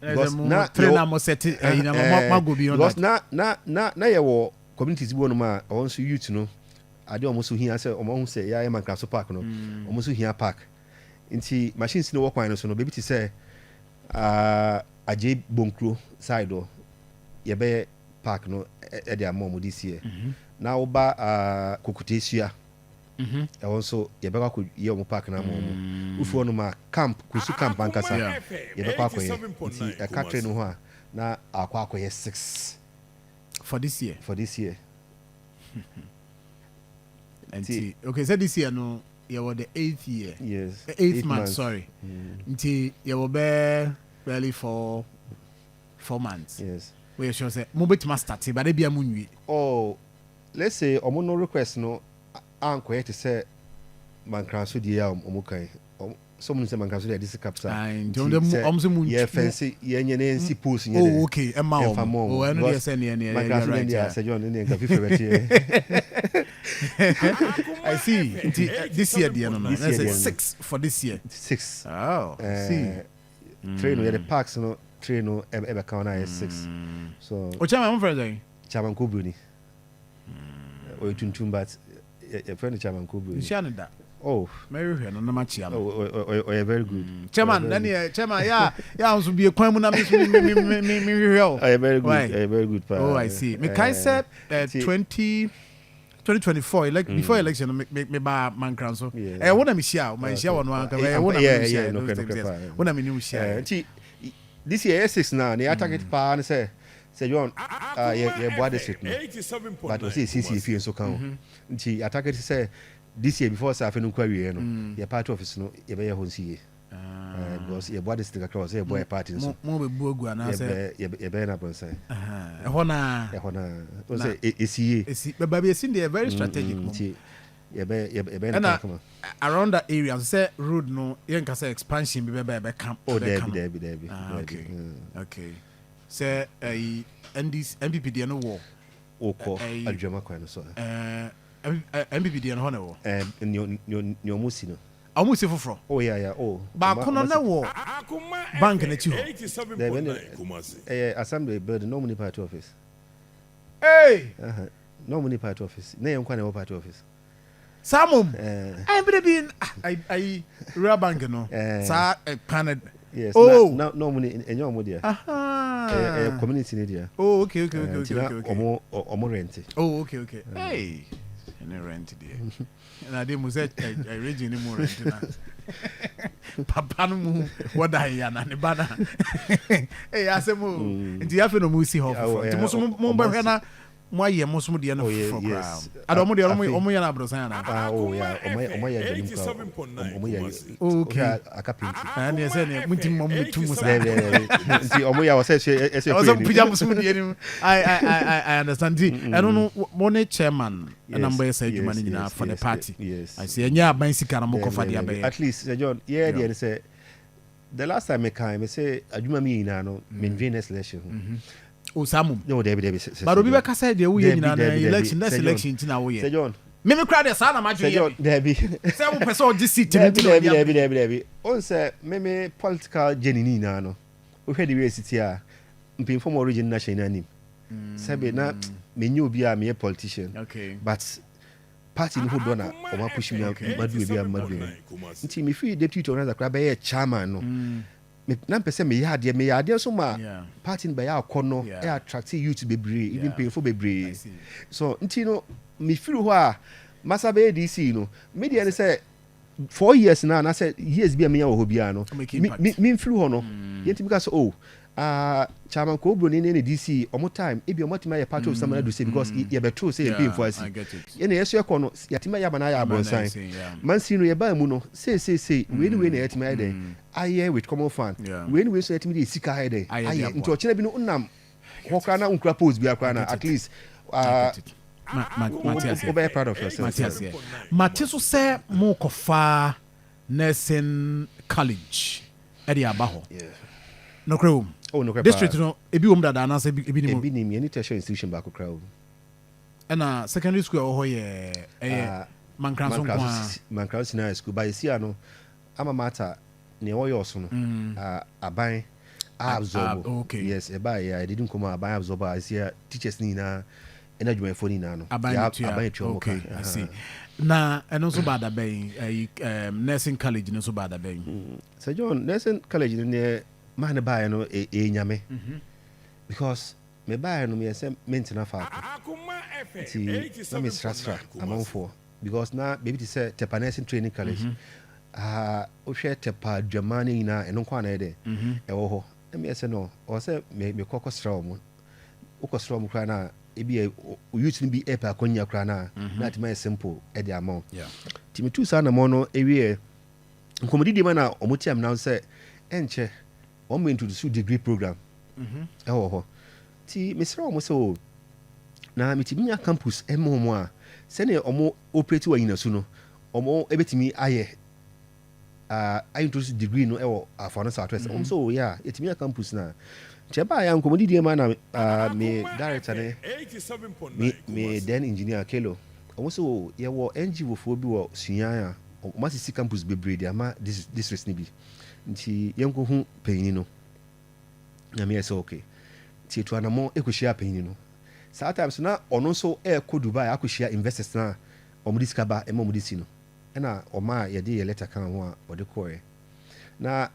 Speaker 3: because na
Speaker 1: trainer mo set ina ma go beyond
Speaker 3: that na ye wo communities bo no ma also youth no ade omoso hia say omo say ya man class park no omoso hia park nti machines no work wan no so no baby ti say aje bonkro side o ye be park no e de amom this year na wo ba kokutesua e wonso ye be kwa ye omo park na amom ufu no ma camp kusu camp ankasa ye be kwa koye nti e ka train no ho a na akwa koye 6
Speaker 1: for this year and see okay so this year no you were the 8th year
Speaker 3: yes
Speaker 1: 8th month sorry until you were barely for 4 months
Speaker 3: yes
Speaker 1: we sure say mo betima start but e bia mo nwi
Speaker 3: oh let's say omo no request no anko yet say man kranso die ya omo kan someone say man kranso die this capital
Speaker 1: and omo mu
Speaker 3: yeah fancy yeah nyene nsi post nyene
Speaker 1: oh okay e ma oh eno dey say ne
Speaker 3: man kranso dey ya say John ne nka fife betie
Speaker 1: I see this year the no let's say 6 for this year
Speaker 3: 6
Speaker 1: oh see
Speaker 3: train no the parks no train no e be count na 6 so
Speaker 1: o chairman friend
Speaker 3: chairman Kobuni o tuntum but your friend chairman Kobuni
Speaker 1: Shanada
Speaker 3: oh
Speaker 1: Mary no na ma chia
Speaker 3: oh you're very good
Speaker 1: chairman then chairman yeah so be kwan mu na me oh
Speaker 3: you're very good
Speaker 1: oh I see me kai said 2024 before election me ba man kran so wona me share man share wona an ka wona me share wona me new share
Speaker 3: this year 6 now the target pa na say Sɛ John yɛ boa district no but ɔsɛ sisi fie nso ka ho nti attack say this year before sa afenu kwa wie no yɛ party office no yɛbɛyɛ ho nsie because yɛ boa district akra ɔsɛ yɛ boa party nso
Speaker 1: mo be bu agu ana sɛ
Speaker 3: yɛbɛyɛ na bronsan
Speaker 1: ɛhɔ na
Speaker 3: ɔsɛ esie
Speaker 1: baba be esi dey very strategic
Speaker 3: nti yɛbɛyɛ na kama
Speaker 1: around that area say road no yɛn ka say expansion bi bɛba come
Speaker 3: Dabi
Speaker 1: okay say MPP dey no wo
Speaker 3: okɔ adwama kwan no so
Speaker 1: MPP dey no ho na wo
Speaker 3: nyomusi no
Speaker 1: almost foforo ba kono na wo bank na chi ho
Speaker 3: assembly building no money party office no money party office na yɛn kwa na party office
Speaker 1: Samum I be I real bank no sa paned
Speaker 3: yes no money enyo mo dia community ni dia
Speaker 1: okay
Speaker 3: omo rent
Speaker 1: okay hey any rent there na dey mo say I region ni mo rent na papa no mu woda ya na ne bana asemo nti ya fe no mu si ho nti mo ba hwe na mo aye mo so de no for crowd ado de omo ya na abrosan na
Speaker 3: omo ya de omo ya
Speaker 1: okay
Speaker 3: akapinti
Speaker 1: and they say ne mutim mo mutum sa
Speaker 3: nti omo ya wose
Speaker 1: also pija mo so de ni I understand I don't know mo ne chairman and I'm say adwuma ni nyina for the party I say enya aban sika na mo kofa de abai
Speaker 3: at least John they say the last time I came say adwuma mi nyina no main selection
Speaker 1: Samum
Speaker 3: no David
Speaker 1: but obi be ka say de wo ye nyina na election next election tina wo ye
Speaker 3: John
Speaker 1: me crowd dey sa na ma dwe ye
Speaker 3: David
Speaker 1: say wo person o seat
Speaker 3: David on say me political journey na no wo hwe de we city a mpin from origin national nim sabe na me nyu obi a me politician
Speaker 1: okay
Speaker 3: but party no do na o ma push me madu obi a madu nti me free deputy organizer kra be chairman no na pese me yade so ma party no be ya akono e attract youth bebre even pay for bebre so nti no me free ho a masa be DC no media say 4 years na say years bi a me ya ho bia no me free ho no yenti because chairman ko bro ni DC omo time e bi omo tima ya part of some do say because ye beto say e pay for us ye na yeso ekono yatima ya bana ya abonsan man si no ye ba mu no say we na yatima ya den aye with common fan we so yatima dey sika ya den aye nti o kire bi no unam hokra na unkra pose bi akra na at least
Speaker 1: Matias
Speaker 3: be proud of yourself
Speaker 1: Matias say mo kofa nursing college e dey abaho no crowd district no ebi wom dada na say ebi
Speaker 3: ni me any tertiary institution back crowd
Speaker 1: na secondary school ho ye
Speaker 3: Mankranso Senior School by sia no ama mata ne wo yo so no aban absorb yes e ba I didn't come aban absorb I see teachers ni na enadwuma fo ni na no aban tu
Speaker 1: okay I see na eno so bad aban nursing college no so bad aban
Speaker 3: Sir John nursing college ne man buy no nyame because me buy no me say maintain fa
Speaker 4: Akoma
Speaker 3: FM me strastra among for because na baby to say tepa nursing training college o hwe tepa Germany na eno kwa na ede e wo ho me say no o say me kokostra mo ukostra mo kra na ebi youth ni bi epa akonya kra na that my simple e dey amount ti me tu sa na mo no ewie nkomodi di ma na omotiam na say enche I'm going to do degree program. Ti Mr. Omo so na mitiminya campus emo a sene omo operate wa yina so no omo ebetimi aye I introduce degree no ewo afano Southwest so yeah etiminya campus na cheba ya nkomodi die ma na me director ne me then engineer Kelo omo so ye wo NGO fo bi wo suyan a omo sisi campus bebre dia ma this ni bi nti yenko hu panyin no na me say okay ti to anamo ekohia panyin no sometimes na ono so ko Dubai akohia investors na omudisika ba emomudisi no na oma ye de letter kan ho a ode koe na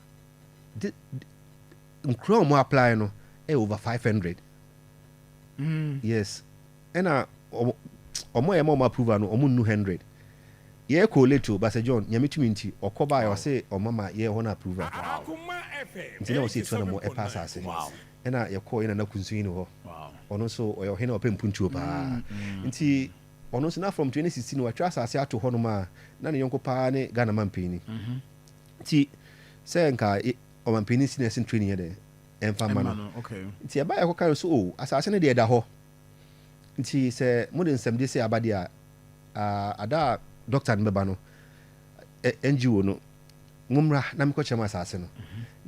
Speaker 3: nkro mo apply no over 500 yes na omo ye mo approve no omo nu 100 ye ko leto ba se John nyametumi nti okoba ya say o mama ye ho na approval nti na o say to na mo e pass ase ɛna yɛkɔ yɛna na kunsu no hɔ ɔno nso ɔyɛ ɔhene ɔpɛ mpuntuo paa nti ɔno nso na from 2016 watwa asase ato hɔ nom a na ne yɔnko paa ne Ghana mampani nti sɛ nka ɔmampani si na ɛsen training yɛ dɛ ɛmfa ma no nti ɛba yɛkɔka no so o asase no deɛ ɛda hɔ nti sɛ mode nsɛmde sɛ aba deɛ a ada a doctor no bɛba no NGO no ngomra na mekɔkyerɛ m asase no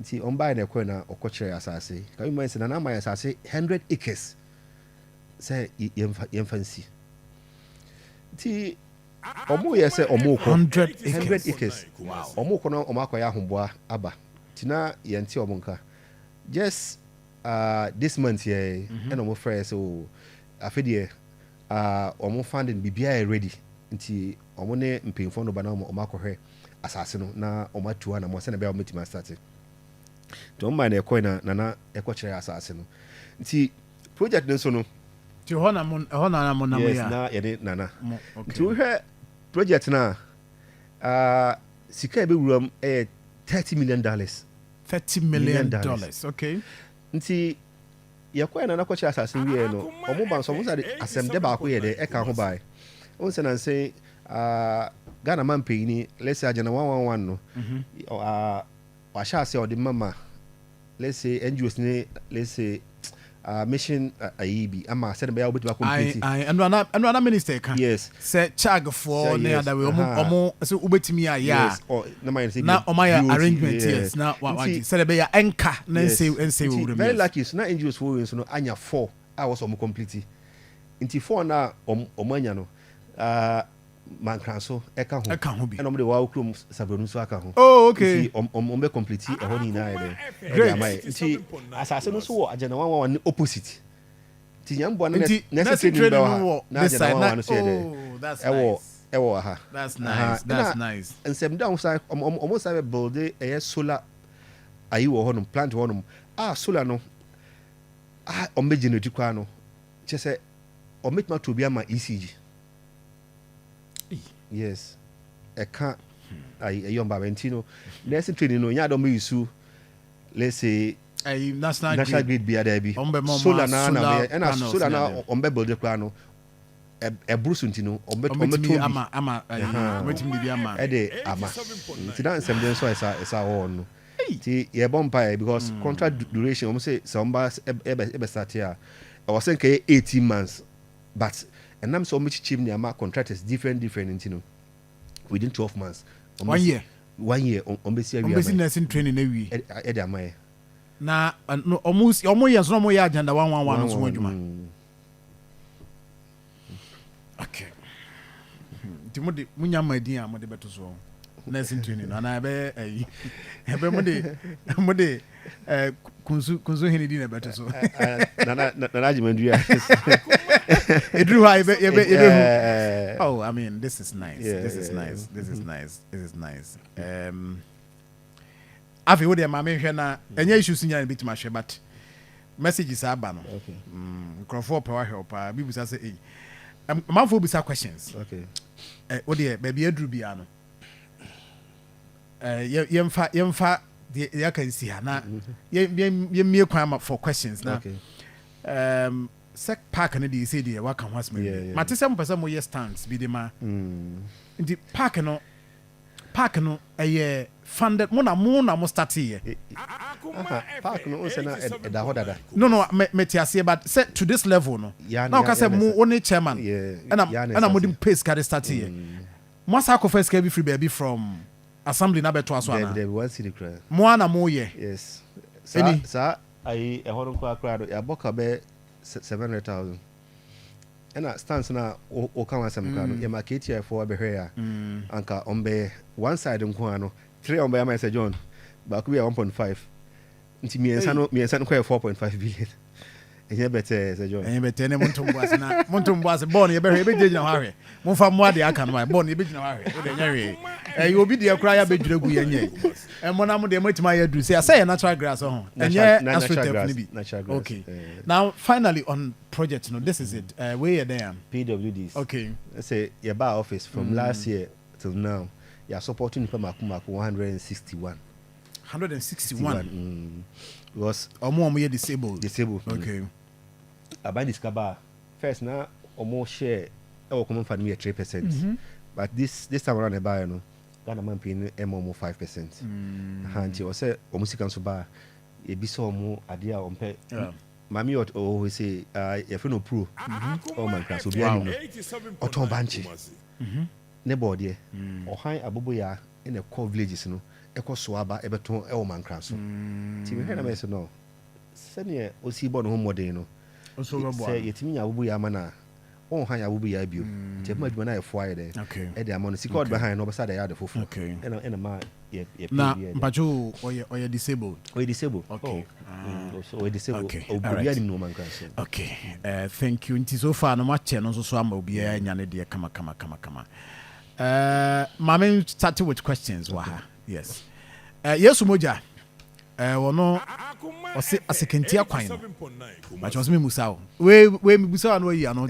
Speaker 3: nti ɔmbaɛ na ɛkɔɛ na ɔkɔkyerɛ asase ka wima sɛ nana ama yɛ asase 100 acres sɛ yɛmfa nsi nti ɔmo yɛ sɛ ɔmo kɔ 100 acres ɔmo kɔ no ɔmo akɔyɛ ahoboa aba nti na yɛnte ɔmo nka just this month yɛ ɛna ɔmo frɛ sɛ o afedeɛ ɔmo funding biribiara yɛ ready nti ɔmo ne mpanyinfoɔ no ba na ɔmo akɔhwɛ asase no na ɔmo atua na mo sɛ na bɛyɛ ɔmo tumi asate nti ɔmo maa na ɛkɔɛ na nana ɛkɔkyerɛ asase no nti project no nso no
Speaker 1: nti hɔ na mo nam
Speaker 3: yes na yɛde nana nti wohwɛ project no a sika ɛbɛwura mu ɛyɛ $30 million.
Speaker 1: $30 million. Okay.
Speaker 3: Nti yɛkɔɛ nana kɔkyerɛ asase wie no ɔmo ba nso ɔmo sɛ asɛmde baako yɛ dɛ ɛka ho bae ɔmo sɛ nansɛ Ghana man payini let's say agena 111 no wahyɛ ase ɔde mama let's say NGOs ne let's say mission ayibi ama sɛ bɛyɛ wobɛtumi complete
Speaker 1: and ana minister ka
Speaker 3: yes
Speaker 1: sɛ chag for ne ada we ɔmo sɛ wobɛtumi ayɛ na ɔmo ayɛ arrangement yes na sɛ bɛyɛ enka na nse wo
Speaker 3: very lucky so na NGOs for so no anya 4 a was ɔmo complete nti 4 na ɔmo anya no mankran so ɛka ho bi ɛna ɔmo de wa okrom sabronu so aka ho
Speaker 1: oh okay
Speaker 3: nti ɔmo be complete ɛhɔ ni na yɛ dɛ ɛde nti asase no so wɔ agena 111 ne opposite nti nyambo na nɛsɛ training bɛwa na agena 111 no so yɛ dɛ ɛwɔ aha
Speaker 1: that's nice
Speaker 3: nsɛm da ɔmo sa be build ɛyɛ solar ayi wɔ hɔ no plant wɔ no solar no ɔmo be generate kwa no kyɛ sɛ ɔmo tuma to bi ama ECG yes ɛka ɛyɛ ɔmba bɛnti nursing training no nya dɔm bɛyisu let's say national grid bi ada bi solar na ɛna solar na ɔmbɛ build kora no ɛburu so nti no ɔmbɛtumi bi ɛde ama nti na nsɛm de nso ɛsa wɔ no nti yɛbɔ mpa because contract duration ɔmo sɛ ɔmba ɛbɛ start a ɛwɔ sɛ nkɛyɛ 18 months but and I'm so much cheap near my contractors different into within 12 months
Speaker 1: 1 year
Speaker 3: on
Speaker 1: nursing training
Speaker 3: every
Speaker 1: na almost years no more agenda 111 so adwuma okay timode munya madin a mode beto so nursing training na mode kunzu hini di na beto so
Speaker 3: na jimandua
Speaker 1: Edru oh I mean this is nice this is nice afi wo de ma me hwe na enya issues nya bit ma hwe but messages aba no
Speaker 3: okay
Speaker 1: microphone pa wa hwe pa bi busa say manfo busa questions
Speaker 3: okay
Speaker 1: wo de ba bi edru bia no yemfa de ya kan si ha na yemie kwan for questions na
Speaker 3: okay
Speaker 1: sec park na dey say dey waka was me mate sem pese mo ye stands bi dey ma ndi park no funded mo na mo start here
Speaker 3: park no on say na da hodada
Speaker 1: no me tiase but say to this level no now ka say mo only chairman and mo dim pace carry start here mo sa ko first can be free baby from assembly na beto aso ana
Speaker 3: there one city cry
Speaker 1: mo na mo ye
Speaker 3: yes sa ai e hono kwa ya boka be 700,000 ena stance na o kan asem ka no ya market here for abehwe ya anka ombe one side nko ano 3 ombe am say John ba ku be 1.5 nti miensa no kwa 4.5 billion enye bete say John
Speaker 1: enye bete ne montomboase bon ye behwe be gina hare monfa mo ade aka no bon ye be gina hare o de nyare obi de akura ya be dwuregu ye nye mona mo de matima ya dru say natural grass ho enye astroturf ni bi okay now finally on project no this is it where you there
Speaker 3: PWDs
Speaker 1: okay
Speaker 3: let's say your bar office from last year till now you are supporting people makumako 161
Speaker 1: 161
Speaker 3: because
Speaker 1: omo disabled. Okay.
Speaker 3: Aban discover first na omo share e common fund me 3%. But this time around the buy no Ghana man paying more 5%. Hanti o say omo sika so ba e bi so omo ade a ompe mami o say if no pro oh my god so bi ani no oton banchi ne body o han aboboya in the core villages no e ko so aba e beton e o man kra so ti me hena me so no se ne o si bo no modern no say yetimi nya aboboya mana on han aboboya bio ti ma adwuma na e fo aye de e de amon si code behind no be sa de yard fofo e na ma
Speaker 1: na mpacho or disabled.
Speaker 3: Or disabled.
Speaker 1: Okay.
Speaker 3: So disabled.
Speaker 1: Okay. Okay. Thank you. Nti so far no match no so ama obi nyane de kama. Mama started with questions waha. Yes. Yes moja. Wono ose asekentia kwan no. But was me musa o. We me musa no yi ano.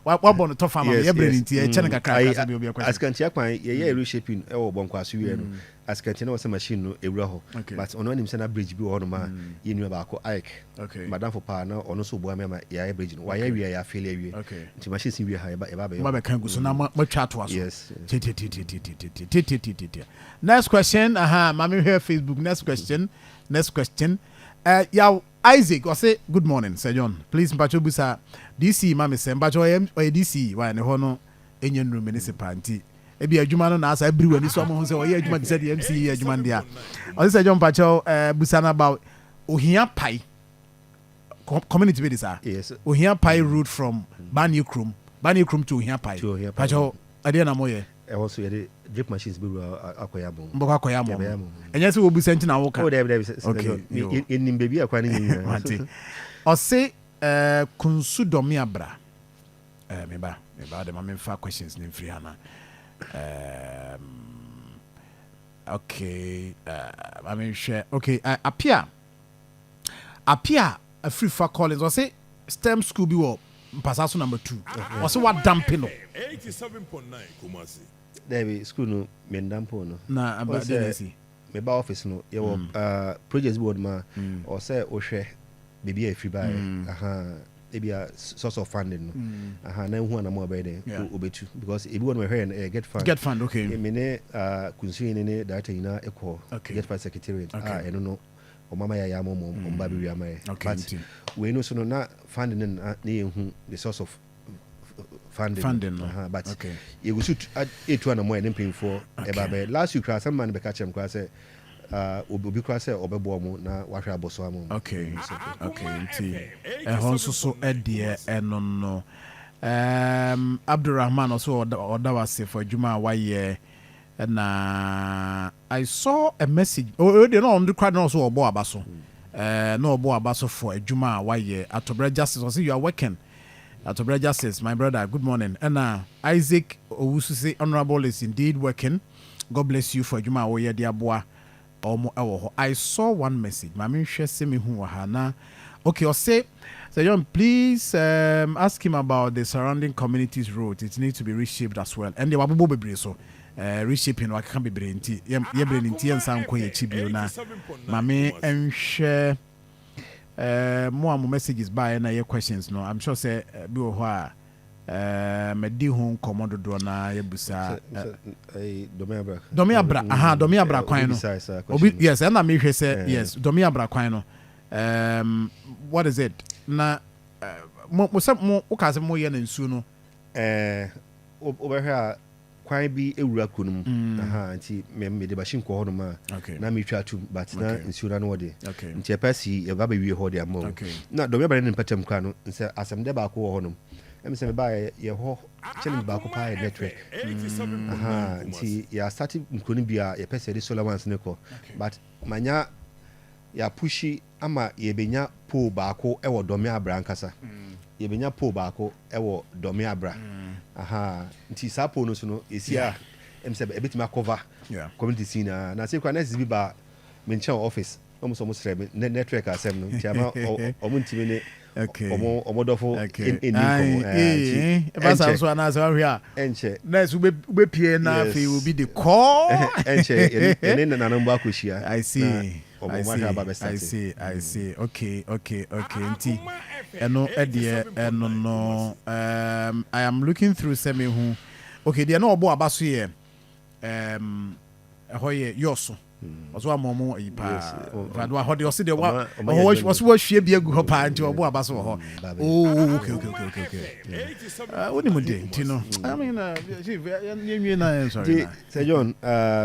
Speaker 1: Wa bon to farm ye brand nti e chene kakra ka be obi question.
Speaker 3: Asekentia kwan ye reshaping e wo bonkwaso wie no. Asekentia no was machine no ewura ho. But ono nim say na bridge bi wo no ma ye nua ba ko Ike. Madam for pa na ono so bo ama ya bridge no. Wa ya wie ya fail wie. Nti machine si wie ha e ba be.
Speaker 1: Ma be kan guso na ma twa to aso.
Speaker 3: Yes.
Speaker 1: Next question. Mami here Facebook. Next question. Yeah, Isaac, I say good morning, Sir John. Please, Mpacho Busa, DCE, Mammy, Mpacho, or DCE, why in the Hono, Indian Room Municipality. Ebi adwuma no na asa everywhere ni so mo say oye adwuma say the MC adwuma ndia. O say John Pacho busana about ohia pai community be this ah.
Speaker 3: Yes.
Speaker 1: Ohia pai route from Bani Krum to ohia pai. Pacho ade na moye.
Speaker 3: E also ye drip machines be akoyamo.
Speaker 1: Mboko akoyamo. Enye se wo busa nti na wo ka.
Speaker 3: Oh there. Okay. In baby akwa ni nyina.
Speaker 1: O say kunsu domi abra. Me ba de ma me fa questions ni free hana. Okay, I mean share. Okay, appear a free for Collins. I say STEM school be what Pasaso number 2. I say what dumping no.
Speaker 4: 87.9 Kumasi.
Speaker 3: There be school no men dampo no.
Speaker 1: Na about the
Speaker 3: me ba office no. You projects board ma or say o share baby a free buy. Maybe a source of funding. Na who na more by there obetu because everyone we here get fund.
Speaker 1: Okay.
Speaker 3: Me kunsu ne data ina equal get fund secretariat. I don't know. O mama ya mo mba bi ama. But we know so na funding na hu the source of funding. But you go shoot at one more than paying for last week some man be catch him class obi kwa say obebo mu na wahwe aboso amu.
Speaker 1: Okay nti honso so edie enono Abdurrahman also order was for Juma waye na I saw a message they no on the crowd also obo abaso no obo abaso for Juma waye Atobra Justice was you are working Atobra Justice my brother good morning and Isaac Owusu say honorable is indeed working. God bless you for Juma waye dia boa. I saw one message. Mami share me who hana. Okay, I'll say John, please ask him about the surrounding communities road. It needs to be reshaped as well. And the wabubo be so reshaping what can be brain tea. Ye brain tea and some quay chibio na. Mami and share more messages by and your questions. No, I'm sure say be wha me di hon komodo do na yebusa domi abra kwan no yes and me hwe say yes domi abra kwan no what is it na mo ukase mo ye na nsu no
Speaker 3: obehwa kwan bi ewura kunum nti me de bashin ko hono ma na me twa tum but na nsu na no de nti epasi e ba ba wie ho de am na domi abra ne patam kwa no nse asem de ba ko hono I'm saying by your whole challenge back up network. See, you started couldn't be a person solar ones nickel, but manya ya pushy ama ye benya po bako ewo domia brankasa. Ye benya po bako ewo domia bra. Nti sapo no so no esia em say a bit ma cover community scene na say kwa next be ba mention office almost network asem no nti ama omuntimi ne
Speaker 1: Okay.
Speaker 3: Omodofo
Speaker 1: Okay.
Speaker 3: in
Speaker 1: Basa so anasa hwe
Speaker 3: enche
Speaker 1: next we pie na
Speaker 3: Yes.
Speaker 1: fe will be the call.
Speaker 3: enche ene na number akoshia
Speaker 1: I see. I see. Okay. Nti eno edie eno no I am looking through semi hu. Okay, dia no obo abaso ye ehoye yoso. Oso amomo ayipa. Rado ahode osi de wa oso wa hwie bia gu ho pa nti obo abaso ho. Oh, okay. Oni mo de nti no. I mean chief yenwie na sorry.
Speaker 3: Sir John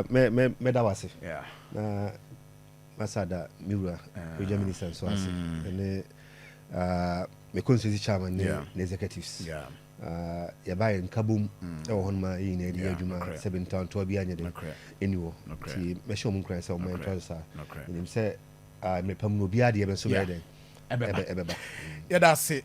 Speaker 3: me da wase.
Speaker 1: Yeah.
Speaker 3: Na Masada Miura, Regional Minister so ase. And me constituency chairman ne executives.
Speaker 1: Yeah.
Speaker 3: Ya buy in Kabum e wo honma yi na edi adwuma 7 town to bia nya de eniwo ti me show mun kran say o man to sa nim say me pam no bia de be so be de ebe ba.
Speaker 1: Yeah, that's it.